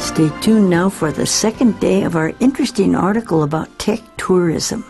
Stay tuned now for the second day of our interesting article about tech tourism.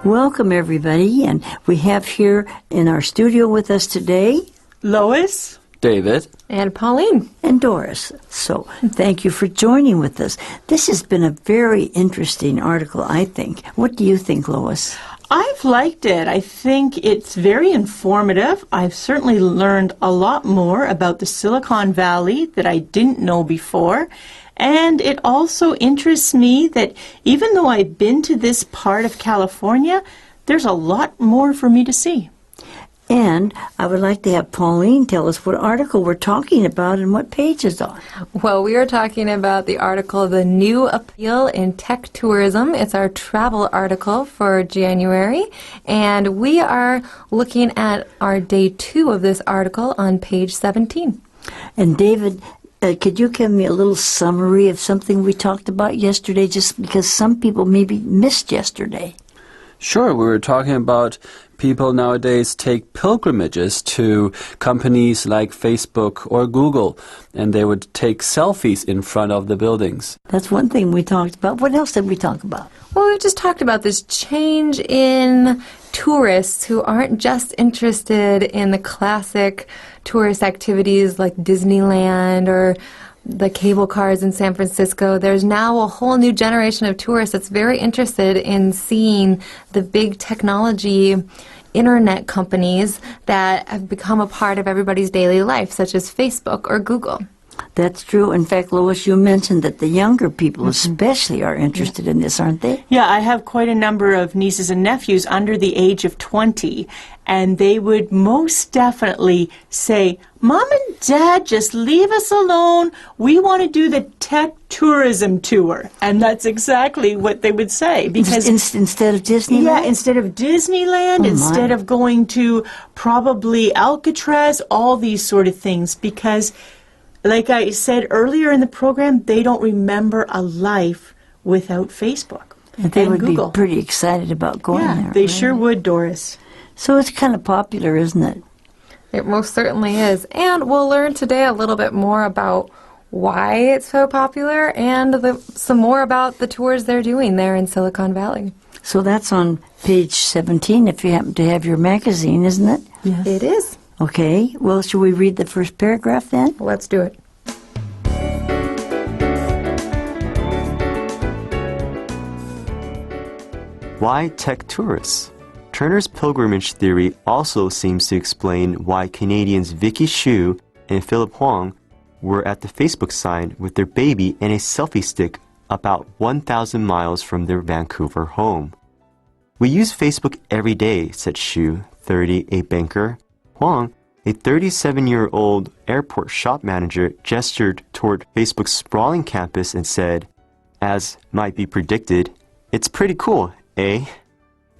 Welcome, everybody, and we have here in our studio with us today Lois, David, and Pauline, and Doris. So thank you for joining with us. This has been a very interesting article, I think. What do you think, Lois? I've liked it. I think it's very informative. I've certainly learned a lot more about the Silicon Valley that I didn't know before. And it also interests me that even though I've been to this part of California, there's a lot more for me to see. And I would like to have Pauline tell us what article we're talking about and what page it's on. Well, we are talking about the article, The New Appeal in Tech Tourism. It's our travel article for January. And we are looking at our day 2 of this article on page 17. And David, could you give me a little summary of something we talked about yesterday, just because some people maybe missed yesterday? Sure, we were talking about people nowadays take pilgrimages to companies like Facebook or Google, and they would take selfies in front of the buildings. That's one thing we talked about. What else did we talk about? Well, we just talked about this change in tourists who aren't just interested in the classic tourist activities like Disneyland or the cable cars in San Francisco. There's now a whole new generation of tourists that's very interested in seeing the big technology internet companies that have become a part of everybody's daily life, such as Facebook or Google. That's true. In fact, Lois, you mentioned that the younger people especially are interested in this, aren't they? Yeah, I have quite a number of nieces and nephews under the age of 20, and they would most definitely say, Mom and Dad, just leave us alone. We want to do the tech tourism tour. And that's exactly what they would say. Because instead of Disneyland? Yeah, instead of Disneyland, instead of going to probably Alcatraz, all these sort of things. Because like I said earlier in the program, they don't remember a life without Facebook. And they would Google. be pretty excited about going there. Yeah, they sure would, Doris. So it's kind of popular, isn't it? It most certainly is. And we'll learn today a little bit more about why it's so popular and some more about the tours they're doing there in Silicon Valley. So that's on page 17 if you happen to have your magazine, isn't it? Yes. It is. Okay. Well, should we read the first paragraph then? Let's do it. Why tech tourists? Turner's pilgrimage theory also seems to explain why Canadians Vicky Xu and Philip Huang were at the Facebook sign with their baby and a selfie stick about 1,000 miles from their Vancouver home. We use Facebook every day, said Xu, 30, a banker. Huang, a 37-year-old airport shop manager, gestured toward Facebook's sprawling campus and said, as might be predicted, "It's pretty cool, eh?"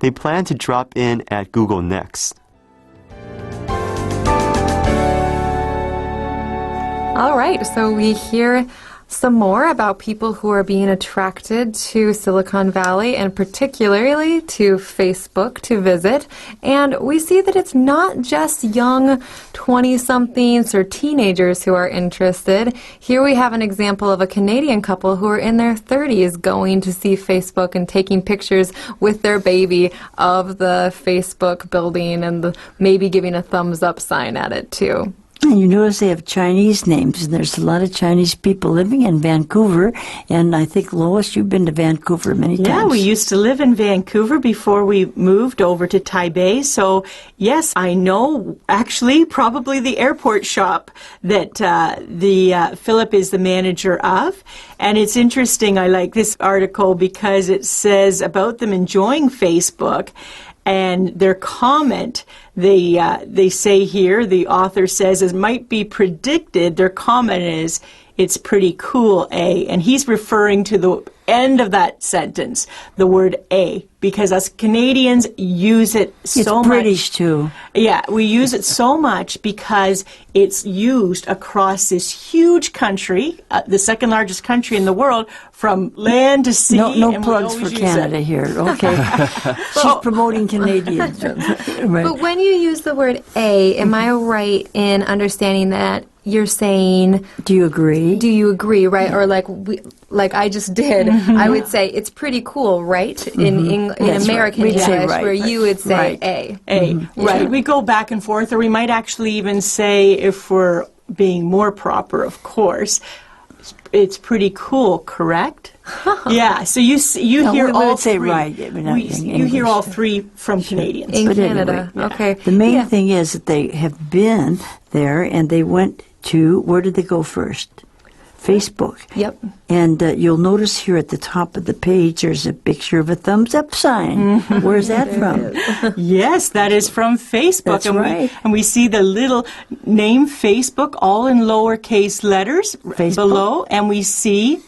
They plan to drop in at Google next. All right, so we hear some more about people who are being attracted to Silicon Valley and particularly to Facebook to visit. And we see that it's not just young 20-somethings or teenagers who are interested. Here we have an example of a Canadian couple who are in their 30s going to see Facebook and taking pictures with their baby of the Facebook building and maybe giving a thumbs up sign at it too. And you notice they have Chinese names, and there's a lot of Chinese people living in Vancouver. And I think, Lois, you've been to Vancouver many times. Yeah, we used to live in Vancouver before we moved over to Taipei. So, yes, I know actually probably the airport shop that Philip is the manager of. And it's interesting, I like this article because it says about them enjoying Facebook. And their comment, they say here, the author says, as might be predicted, their comment is, "It's pretty cool, eh?" And he's referring to the end of that sentence the word A, because us Canadians use it so much. It's British too. Yeah, we use it so much because it's used across this huge country, the second largest country in the world, from land to sea. No and we plugs for always use Canada it. here. Okay. She's promoting Canadians. Right. But when you use the word A, am I right in understanding that you're saying, Do you agree? do you agree, right? Or like I just did, I would say it's pretty cool, right? In That's right. American We'd English, say right. where you would say Right. A. Right. We go back and forth, or we might actually even say, if we're being more proper, of course, it's pretty cool, correct? Yeah. So you No, hear we all would say three. right, but not in You hear English. all three from Canadians. In But Canada, anyway, okay. The main Yeah. thing is that they have been there and they went to, where did they go first? Facebook. Yep. And you'll notice here at the top of the page there's a picture of a thumbs up sign. Where's that from? Yes, that is from Facebook. That's and right. We see the little name Facebook all in lowercase letters Facebook. below, and we see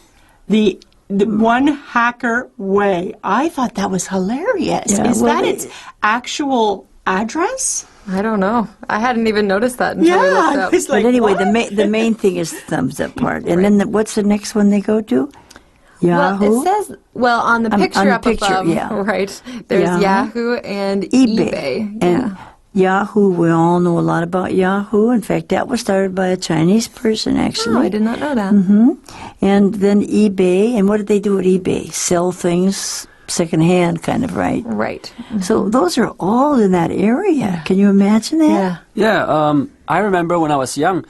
the one hacker way. I thought that was hilarious. Yeah, Is well, that its actual address? I don't know. I hadn't even noticed that until I Yeah, looked I up. was like, But anyway, what? the main thing is the thumbs up part. And then what's the next one they go to? Yahoo? Well, it says, on the On picture the up picture, above, yeah. right, there's Yahoo. Yahoo and eBay. Yeah. And Yahoo, we all know a lot about Yahoo. In fact, that was started by a Chinese person, actually. Oh, I did not know that. And then eBay. And what did they do at eBay? Sell things secondhand, kind of, right? Right. So those are all in that area. Can you imagine that? Yeah, I remember when I was young,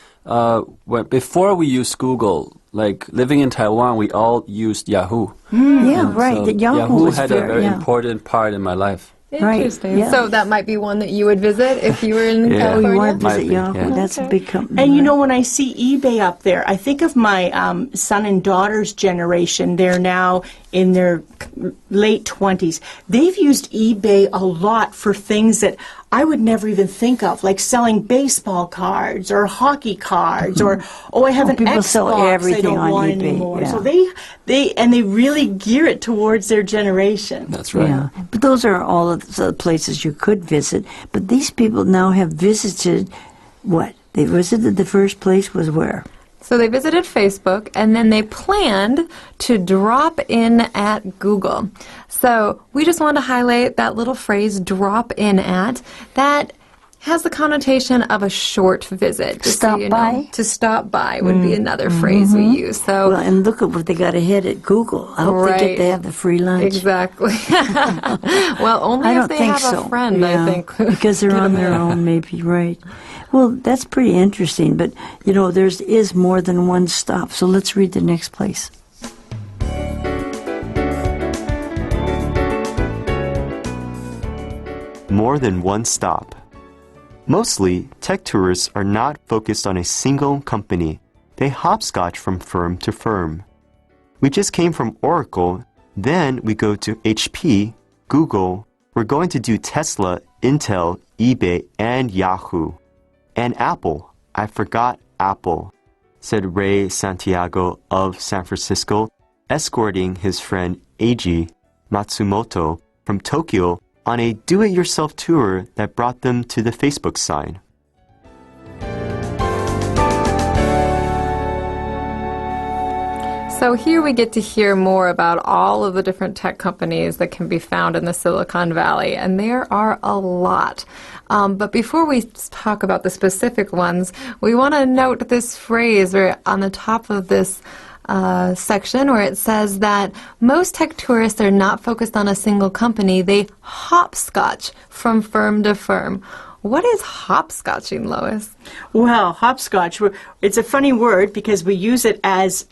before we used Google, like living in Taiwan, we all used Yahoo. Yeah, right. So The Yahoo, was had a very yeah. important part in my life. Right, Interesting. yeah. So that might be one that you would visit if you were in Yeah. Oh, California? you want to Might visit be, Yahoo? yeah. That's a big company. And you know, when I see eBay up there, I think of my son and daughter's generation. They're now in their late 20s. They've used eBay a lot for things that I would never even think of, like selling baseball cards or hockey cards, or I have an people Xbox sell everything I don't on want eBay, anymore. yeah. So they really gear it towards their generation. That's right. Yeah, but those are all of the places you could visit. But these people now have visited what? They visited the first place was where? So they visited Facebook, and then they planned to drop in at Google. So we just want to highlight that little phrase, drop in at. That has the connotation of a short visit. Just Stop so you know. by? To stop by would be another phrase we use. So Well, and look at what they got ahead at Google. I hope they Right. get to have the free lunch. Exactly. Well, only I if don't they think have so. a friend, Yeah, I think. because they're on their own, maybe, right. Well, that's pretty interesting, but, you know, there is more than one stop. So let's read the next place. More than one stop. Mostly, tech tourists are not focused on a single company. They hopscotch from firm to firm. We just came from Oracle, then we go to HP, Google. We're going to do Tesla, Intel, eBay, and Yahoo. And Apple. I forgot Apple, said Ray Santiago of San Francisco, escorting his friend Eiji Matsumoto from Tokyo on a do-it-yourself tour that brought them to the Facebook sign. So here we get to hear more about all of the different tech companies that can be found in the Silicon Valley, and there are a lot. But before we talk about the specific ones, we want to note this phrase on the top of this section where it says that most tech tourists are not focused on a single company. They hopscotch from firm to firm. What is hopscotching, Lois? Well, hopscotch, it's a funny word because we use it as,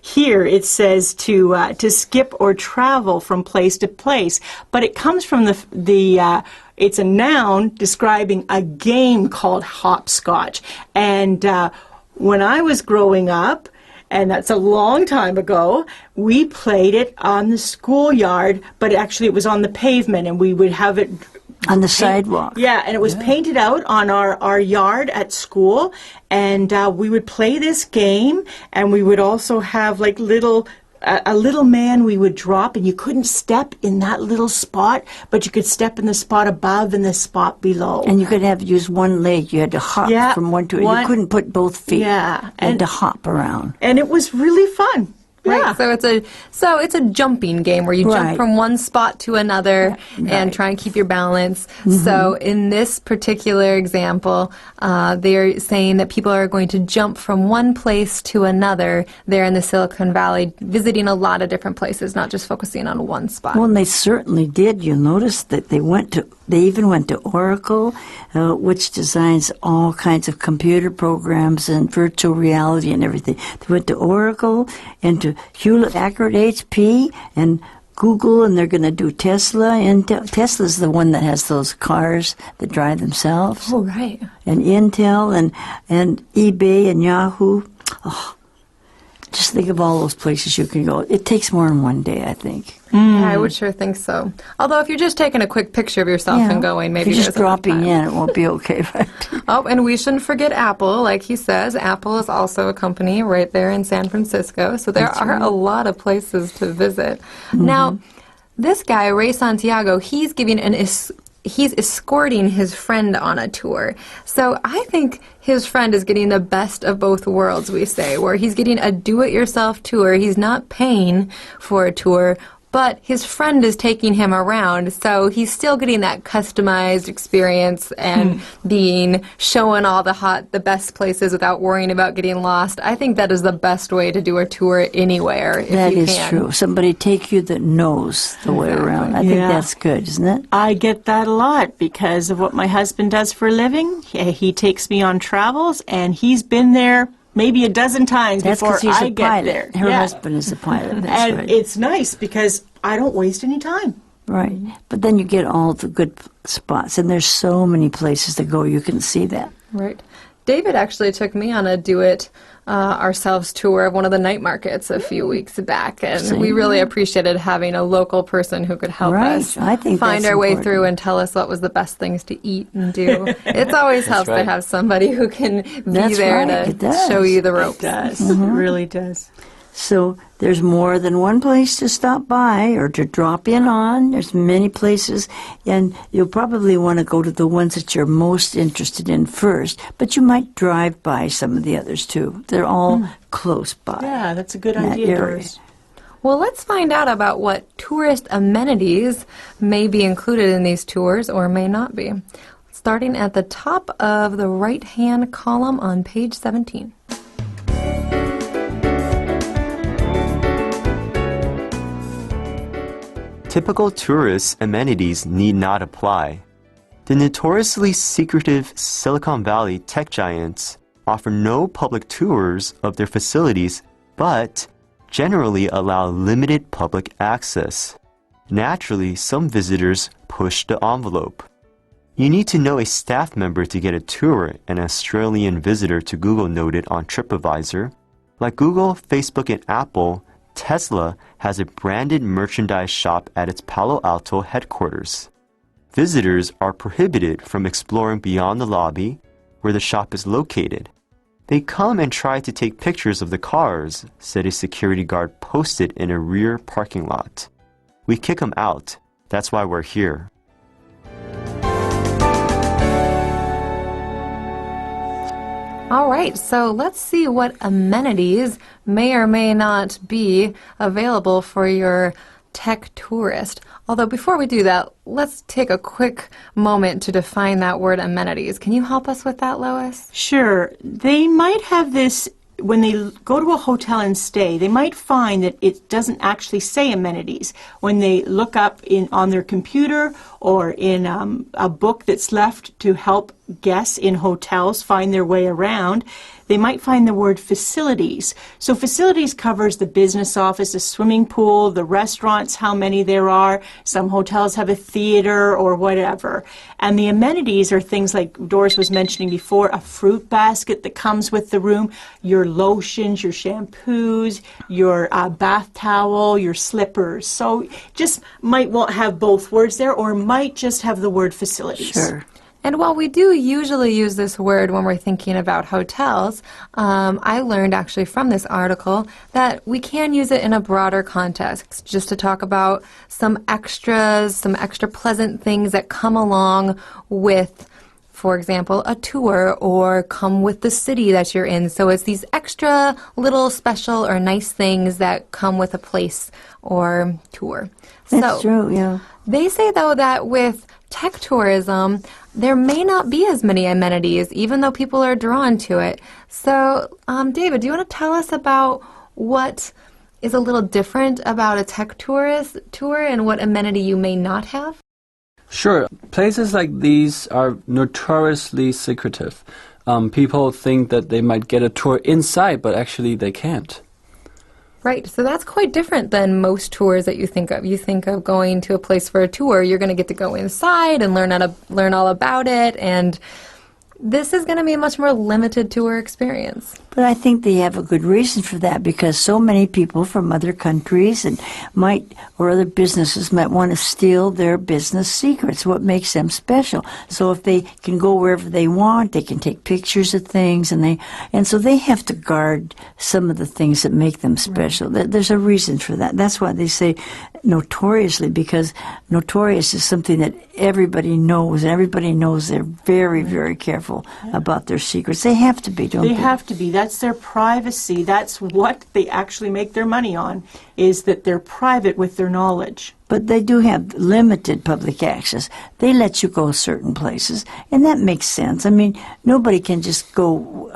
here it says to skip or travel from place to place. But it comes from it's a noun describing a game called hopscotch. And when I was growing up, and that's a long time ago, we played it on the schoolyard, but actually it was on the pavement, and we would have it On the sidewalk. Yeah, and it was painted out on our yard at school, and we would play this game, and we would also have like little a little man we would drop, and you couldn't step in that little spot, but you could step in the spot above and the spot below. And you could use one leg. You had to hop from one to one. You couldn't put both feet. Yeah. You had to hop around. And it was really fun. Right. Yeah. So it's a jumping game where you jump Right. from one spot to another and try and keep your balance. So in this particular example, they're saying that people are going to jump from one place to another there in the Silicon Valley, visiting a lot of different places, not just focusing on one spot. Well, and they certainly did. You'll notice that they even went to Oracle, which designs all kinds of computer programs and virtual reality and everything. They went to Oracle and to Hewlett-Packard HP and Google, and they're going to do Tesla. And Tesla's the one that has those cars that drive themselves. Oh, right. And Intel and eBay and Yahoo. Oh, just think of all those places you can go. It takes more than one day, I think. Yeah, I would sure think so. Although if you're just taking a quick picture of yourself and going, maybe if you're just there's enough dropping time. in, it won't be okay, right? Oh, and we shouldn't forget Apple. Like he says, Apple is also a company right there in San Francisco. So there are a lot of places to visit. Now, this guy, Ray Santiago, he's giving he's escorting his friend on a tour. So I think his friend is getting the best of both worlds, we say, where he's getting a do-it-yourself tour. He's not paying for a tour, but his friend is taking him around, so he's still getting that customized experience and showing all the best places without worrying about getting lost. I think that is the best way to do a tour anywhere, if That you is can. true. Somebody take you that knows the way around. I think Yeah. that's good, isn't it? I get that a lot because of what my husband does for a living. He takes me on travels, and he's been there maybe a dozen times That's before because he's I a get pilot. there. Her Yeah. husband is a pilot. That's And right. it's nice because I don't waste any time. Right. But then you get all the good spots, and there's so many places to go. You can see that. Right. David actually took me on a do-it-ourselves tour of one of the night markets a few weeks back, and we really appreciated having a local person who could help Right. us I think find that's our way important. through and tell us what was the best things to eat and do. It always helps to right. have somebody who can be That's there right. to It does. show you the It ropes. does. It really does. So there's more than one place to stop by or to drop in on. There's many places, and you'll probably want to go to the ones that you're most interested in first, but you might drive by some of the others too. They're all close by. Yeah, that's a good in that idea, area. Doris. Well, let's find out about what tourist amenities may be included in these tours or may not be. Starting at the top of the right-hand column on page 17. Typical tourist amenities need not apply. The notoriously secretive Silicon Valley tech giants offer no public tours of their facilities, but generally allow limited public access. Naturally, some visitors push the envelope. You need to know a staff member to get a tour, an Australian visitor to Google noted on TripAdvisor. Like Google, Facebook, and Apple, Tesla has a branded merchandise shop at its Palo Alto headquarters. Visitors are prohibited from exploring beyond the lobby, where the shop is located. They come and try to take pictures of the cars, said a security guard posted in a rear parking lot. We kick them out. That's why we're here. All right, so let's see what amenities may or may not be available for your tech tourist. Although before we do that, let's take a quick moment to define that word amenities. Can you help us with that, Lois? Sure. They might have this when they go to a hotel and stay. They might find that it doesn't actually say amenities. When they look up on their computer or in a book that's left to help guests in hotels find their way around, they might find the word facilities. So facilities covers the business office, the swimming pool, the restaurants, how many there are. Some hotels have a theater or whatever. And the amenities are things like Doris was mentioning before, a fruit basket that comes with the room, your lotions, your shampoos, your bath towel, your slippers. So just might have both words there or might just have the word facilities. Sure. And while we do usually use this word when we're thinking about hotels, I learned actually from this article that we can use it in a broader context, just to talk about some extras, some extra pleasant things that come along with, for example, a tour or come with the city that you're in. So it's these extra little special or nice things that come with a place or tour. That's true, yeah. They say, though, that with tech tourism, there may not be as many amenities, even though people are drawn to it. So, David, do you want to tell us about what is a little different about a tech tourist tour and what amenity you may not have? Sure. Places like these are notoriously secretive. People think that they might get a tour inside, but actually they can't. Right. So that's quite different than most tours that you think of. You think of going to a place for a tour, you're going to get to go inside and learn all about it, and this is going to be a much more limited tour experience. But I think they have a good reason for that, because so many people from other countries and or other businesses might want to steal their business secrets, what makes them special. So if they can go wherever they want, they can take pictures of things, and so they have to guard some of the things that make them special. Right. There's a reason for that. That's why they say notoriously, because notorious is something that everybody knows, and everybody knows they're very, very careful about their secrets. They have to be, don't they? They have to be. That's their privacy. That's what they actually make their money on, is that they're private with their knowledge. But they do have limited public access. They let you go certain places, and that makes sense. I mean, nobody can just go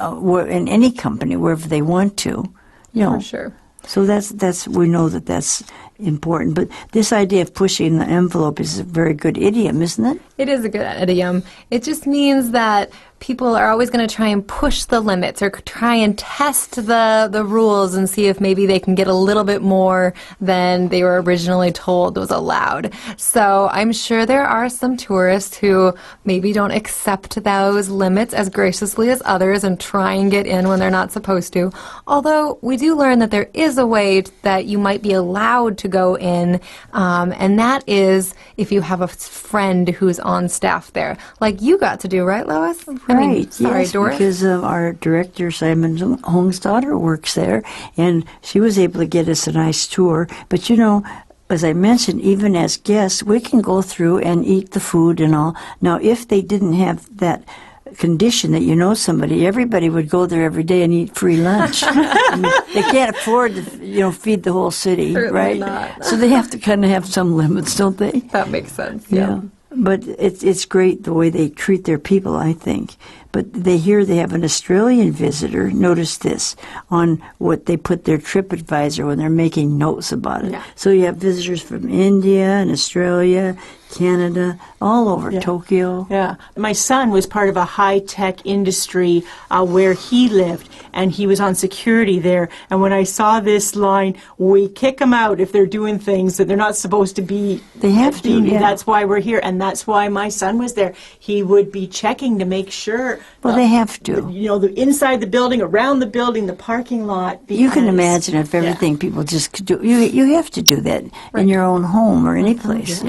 in any company wherever they want to, you know. For sure. So that's we know that's important. But this idea of pushing the envelope is a very good idiom, isn't it? It is a good idiom. It just means that people are always going to try and push the limits or try and test the rules and see if maybe they can get a little bit more than they were originally told was allowed. So I'm sure there are some tourists who maybe don't accept those limits as graciously as others and try and get in when they're not supposed to. Although we do learn that there is a way that you might be allowed to go in, and that is if you have a friend who's on staff there, like you got to do, right, Lois? Right, sorry, yes, Doris? because our director, Simon Hong's daughter, works there, and she was able to get us a nice tour. But, you know, as I mentioned, even as guests, we can go through and eat the food and all. Now, if they didn't have that condition that you know somebody, everybody would go there every day and eat free lunch. I mean, they can't afford to, feed the whole city, Certainly right? not. So they have to kind of have some limits, don't they? That makes sense, yeah. But it's great the way they treat their people, I think. But they have an Australian visitor, notice this, on what they put their TripAdvisor when they're making notes about it. Yeah. So you have visitors from India and Australia, Canada, all over, Tokyo. Yeah. My son was part of a high-tech industry where he lived, and he was on security there. And when I saw this line, we kick them out if they're doing things that they're not supposed to be. They have to, yeah. That's why we're here, and that's why my son was there. He would be checking to make sure. Well, they have to. The inside the building, around the building, the parking lot. You can imagine if everything people just could do. You have to do that in your own home or any place,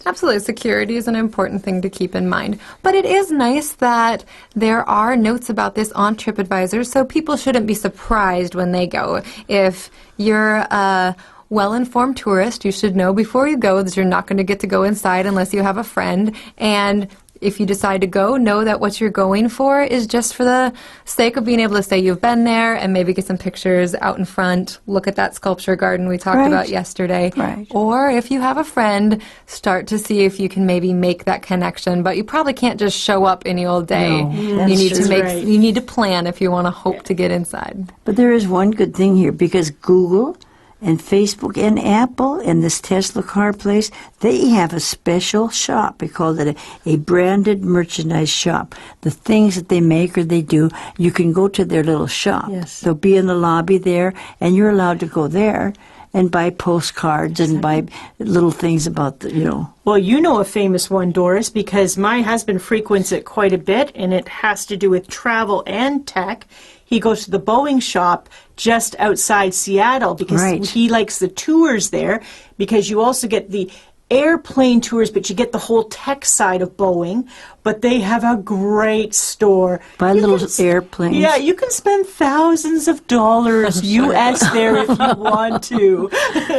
Absolutely. Security is an important thing to keep in mind. But it is nice that there are notes about this on TripAdvisor, so people shouldn't be surprised when they go. If you're a well-informed tourist, you should know before you go that you're not going to get to go inside unless you have a friend. And if you decide to go, know that what you're going for is just for the sake of being able to say you've been there and maybe get some pictures out in front, look at that sculpture garden we talked about yesterday. Right. Or if you have a friend, start to see if you can maybe make that connection. But you probably can't just show up any old day. No, you need that's to true. you need to plan if you want to hope to get inside. But there is one good thing here, because Google and Facebook and Apple and this Tesla car place, they have a special shop. We call it a branded merchandise shop. The things that they make or they do, you can go to their little shop. Yes. They'll be in the lobby there, and you're allowed to go there and buy postcards and buy little things about the. Well, you know a famous one, Doris, because my husband frequents it quite a bit, and it has to do with travel and tech. He goes to the Boeing shop just outside Seattle because he likes the tours there, because you also get the airplane tours, but you get the whole tech side of Boeing. but they have a great store. Buy little airplanes. Yeah, you can spend thousands of dollars U.S. there if you want to.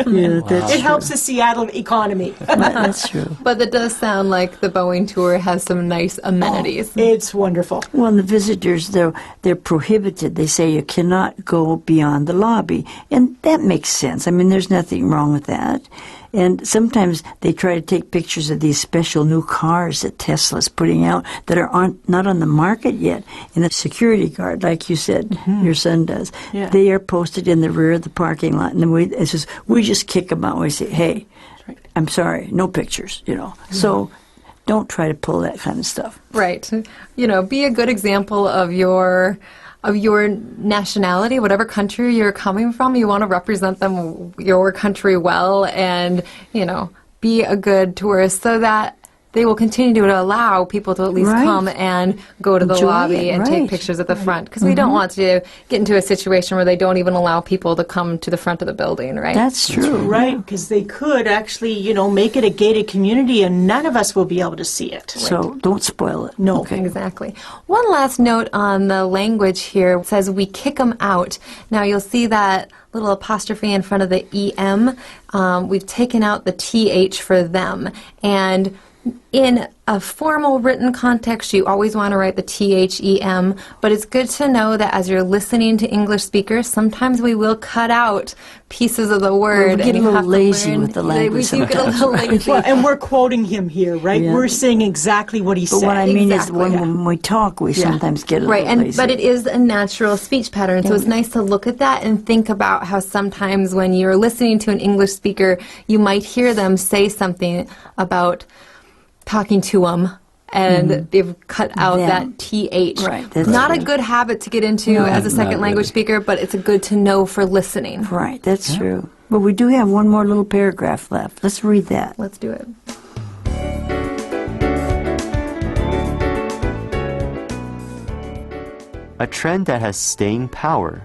Yeah, that's It helps the Seattle economy. That's true. But it does sound like the Boeing tour has some nice amenities. It's wonderful. Well, and the visitors, they're prohibited. They say you cannot go beyond the lobby. And that makes sense. I mean, there's nothing wrong with that. And sometimes they try to take pictures of these special new cars that Tesla's putting out that are not on the market yet. And the security guard, like you said, your son does, they are posted in the rear of the parking lot. And then we just kick them out. We say, hey, I'm sorry, no pictures, So don't try to pull that kind of stuff. Right. Be a good example of your nationality, whatever country you're coming from. You want to represent your country well, and be a good tourist so that they will continue to allow people to at least come and go to the lobby and take pictures at the front, because we don't want to get into a situation where they don't even allow people to come to the front of the building, right? That's true. Right, because they could actually, make it a gated community and none of us will be able to see it. So don't spoil it. No. Okay. Exactly. One last note on the language here. It says we kick them out. Now you'll see that little apostrophe in front of the EM. We've taken out the TH for them. And in a formal written context, you always want to write the THEM, but it's good to know that as you're listening to English speakers, sometimes we will cut out pieces of the word. We get a little lazy with the language. We do get a little lazy. Well, and we're quoting him here, right? Yeah. We're saying exactly what he said. But what I mean Exactly. is when we talk, we sometimes get a little lazy. But it is a natural speech pattern, so it's nice to look at that and think about how sometimes when you're listening to an English speaker, you might hear them say something about talking to them, and they've cut out that TH. Right, that's not true. a good habit to get into as a second language speaker, but it's a good to know for listening. Right, that's true. But we do have one more little paragraph left. Let's read that. Let's do it. A trend that has staying power.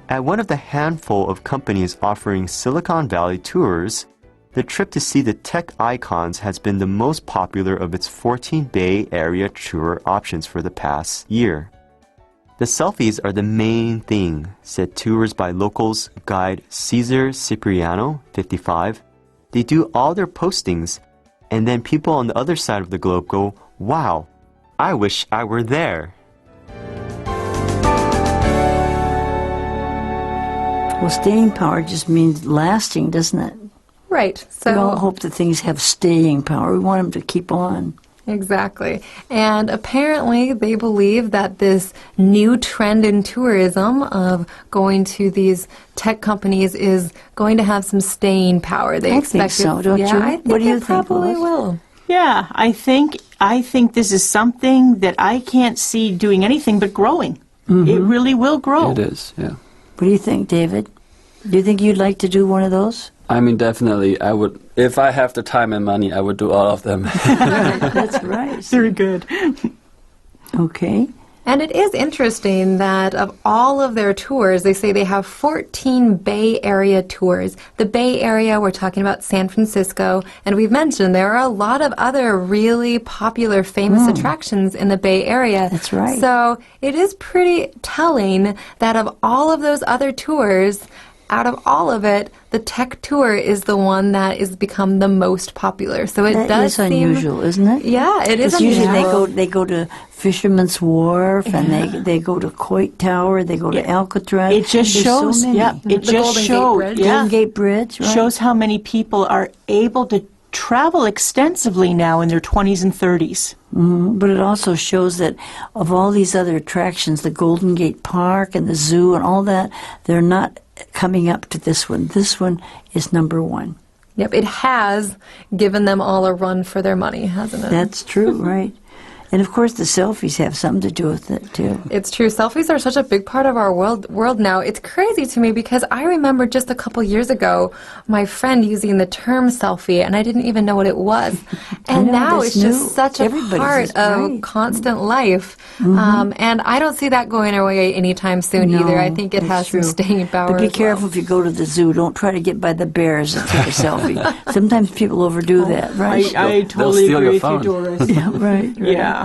At one of the handful of companies offering Silicon Valley tours, the trip to see the tech icons has been the most popular of its 14 Bay Area tour options for the past year. The selfies are the main thing, said tours by locals guide Cesar Cipriano, 55. They do all their postings, and then people on the other side of the globe go, wow, I wish I were there. Well, staying power just means lasting, doesn't it? Right. We don't hope that things have staying power. We want them to keep on. Exactly. And apparently they believe that this new trend in tourism of going to these tech companies is going to have some staying power. They expect think so, don't you? I think What do you it think, probably Lois? will. Yeah, I think this is something that I can't see doing anything but growing. It really will grow. It is, yeah. What do you think, David? Do you think you'd like to do one of those? I mean, definitely, I would. If I have the time and money, I would do all of them. That's right. Very good. Okay. And it is interesting that of all of their tours, they say they have 14 Bay Area tours. The Bay Area, we're talking about San Francisco, and we've mentioned there are a lot of other really popular, famous attractions in the Bay Area. That's right. So it is pretty telling that of all of those other tours, out of all of it, the tech tour is the one that has become the most popular. So it That does is seem unusual, isn't it? Yeah, it is Because usually unusual. they go to Fisherman's Wharf, and they go to Coit Tower, they go to Alcatraz. It just There's shows, so many. it The just Golden Gate shows, Bridge. Golden Gate Bridge, right? shows how many people are able to travel extensively now in their 20s and 30s. But it also shows that of all these other attractions, the Golden Gate Park and the zoo and all that, they're not coming up to this one. This one is number one. Yep, it has given them all a run for their money, hasn't it? That's true, right? And of course, the selfies have something to do with it too. It's true. Selfies are such a big part of our world now. It's crazy to me because I remember just a couple years ago my friend using the term selfie, and I didn't even know what it was. And know, now that's it's just new. such a Everybody's part just- of right. constant life. And I don't see that going away anytime soon either. I think it has some staying power. But be as well. careful if you go to the zoo. Don't try to get by the bears and take a selfie. Sometimes people overdo that, right? I totally steal agree your with you, phone. Doris. Yeah, right. Yeah.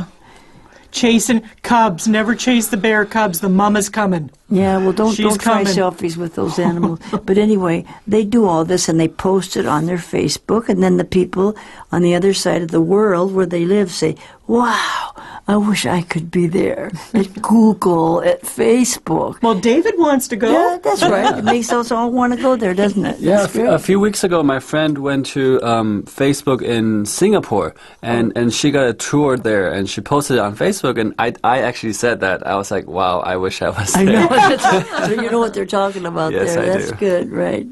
chasing cubs. Never chase the bear cubs. The mama's coming. Yeah, well, don't try coming. selfies with those animals. But anyway, they do all this and they post it on their Facebook, and then the people on the other side of the world where they live say, wow, I wish I could be there at Google, at Facebook. Well, David wants to go. Yeah, that's right. It makes us all want to go there, doesn't it? Yeah, That's great. a few weeks ago, my friend went to Facebook in Singapore, and she got a tour there, and she posted it on Facebook, and I actually said that. I was like, wow, I wish I was there. I know. So you know what they're talking about Yes, there. I That's do. good, right?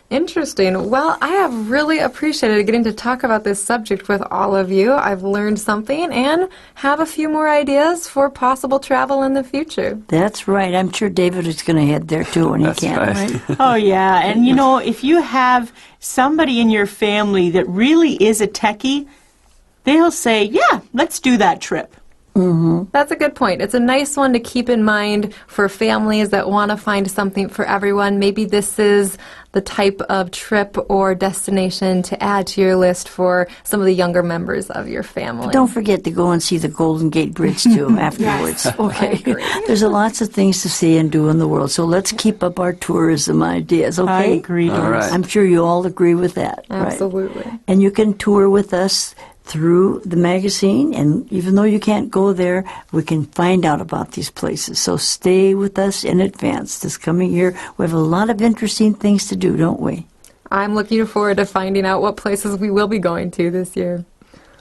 Interesting. Well, I have really appreciated getting to talk about this subject with all of you. I've learned something and have a few more ideas for possible travel in the future. That's right. I'm sure David is going to head there too when he That's can, right. Oh, yeah. And, you know, if you have somebody in your family that really is a techie, they'll say, yeah, let's do that trip. That's a good point. It's a nice one to keep in mind for families that want to find something for everyone. Maybe this is the type of trip or destination to add to your list for some of the younger members of your family. Don't forget to go and see the Golden Gate Bridge too afterwards. Okay. There's lots of things to see and do in the world, so let's keep up our tourism ideas, okay? I agree, All Doris. right. I'm sure you all agree with that. right? Absolutely. And you can tour with us through the magazine, and even though you can't go there, we can find out about these places. So stay with us in advance this coming year. We have a lot of interesting things to do, don't we? I'm looking forward to finding out what places we will be going to this year.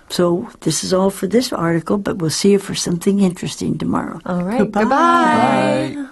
So this is all for this article, but we'll see you for something interesting tomorrow. All right. Goodbye. Goodbye. Bye.